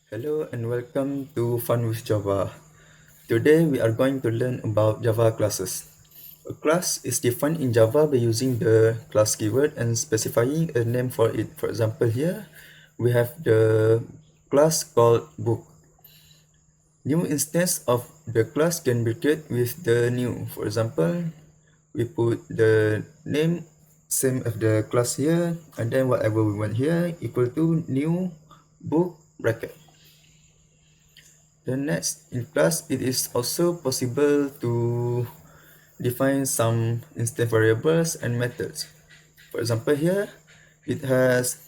Hello and welcome to Fun with Java. Today we are going to learn about Java classes. A class is defined in Java by using the class keyword and specifying a name for it. For example, here we have the class called book. New instance of the class can be created with the new. For example, we put the name same as the class here and then whatever we want here equal to new book bracket. The next, in class, it is also possible to define some instance variables and methods. For example, here it has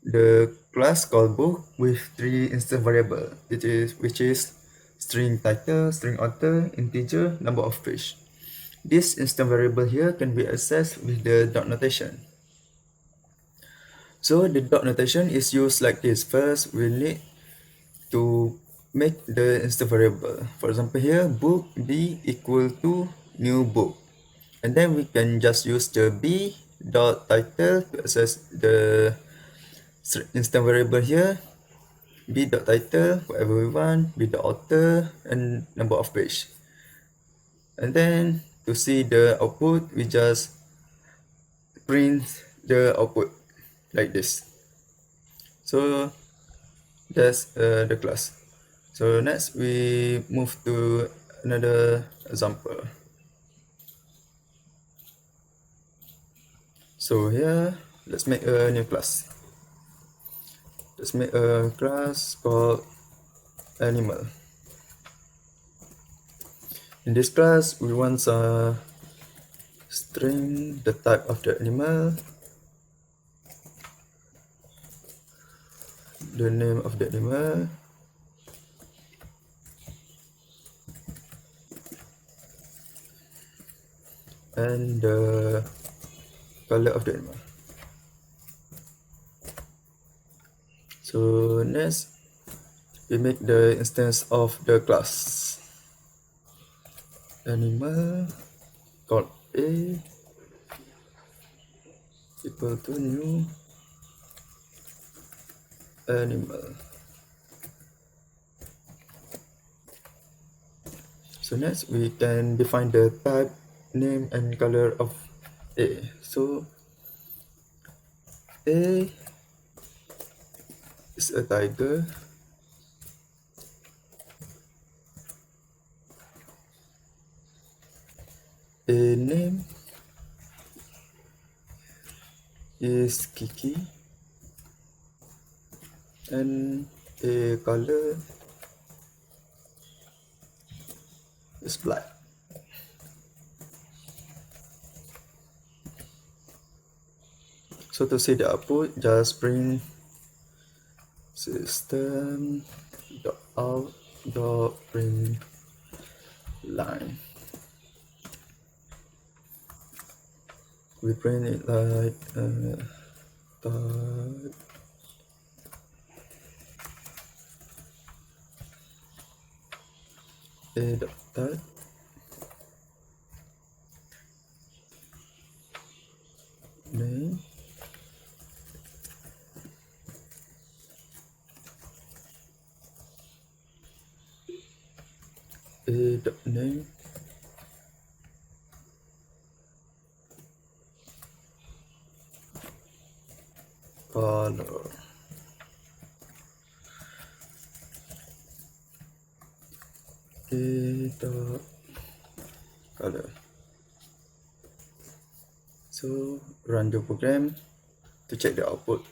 the class called book with three instance variable, which is string title, string author, integer, number of page. This instance variable here can be accessed with the dot notation. So the dot notation is used like this. First, we need to make the instance variable. For example, here book b equal to new book, and then we can just use the b dot title to access the instance variable here. B dot title, whatever we want, b dot author, and number of page. And then to see the output, we just print the output like this. So that's the class. So next we move to another example. So here, let's make a new class. Let's make a class called animal. In this class, we want a string, the type of the animal, the name of the animal, and the color of the animal. So next, we make the instance of the class. Animal called A equal to new animal. So next we can define the type, name, and color of A. So A is a tiger. A name is Kiki, and a color is black. So to see the output, just print system.out.print line. We print it like type a.type name a.name color. A.color. So run the program to check the output.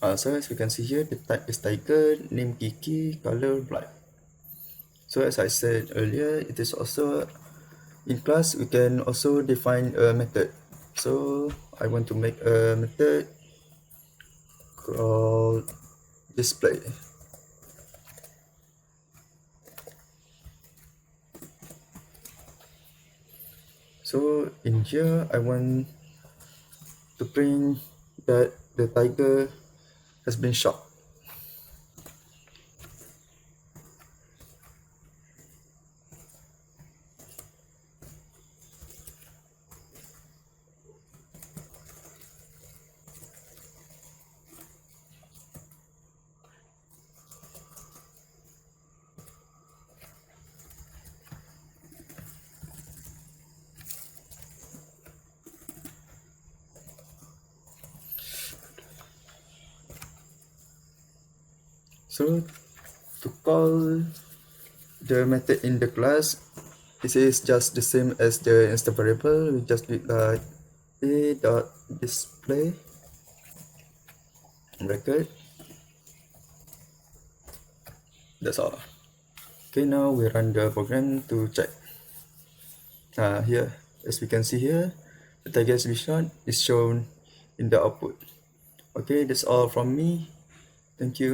So as you can see here, the type is tiger, name Kiki, color black. So as I said earlier, it is also in class we can also define a method. So I want to make a method called display. So in here I want to print that the tiger has been shot. So to call the method in the class, this is just the same as the instance variable. We just do like a dot display record. That's all. Okay, now we run the program to check. Here, as we can see here, the tiger exhibition is shown in the output. Okay, that's all from me. Thank you.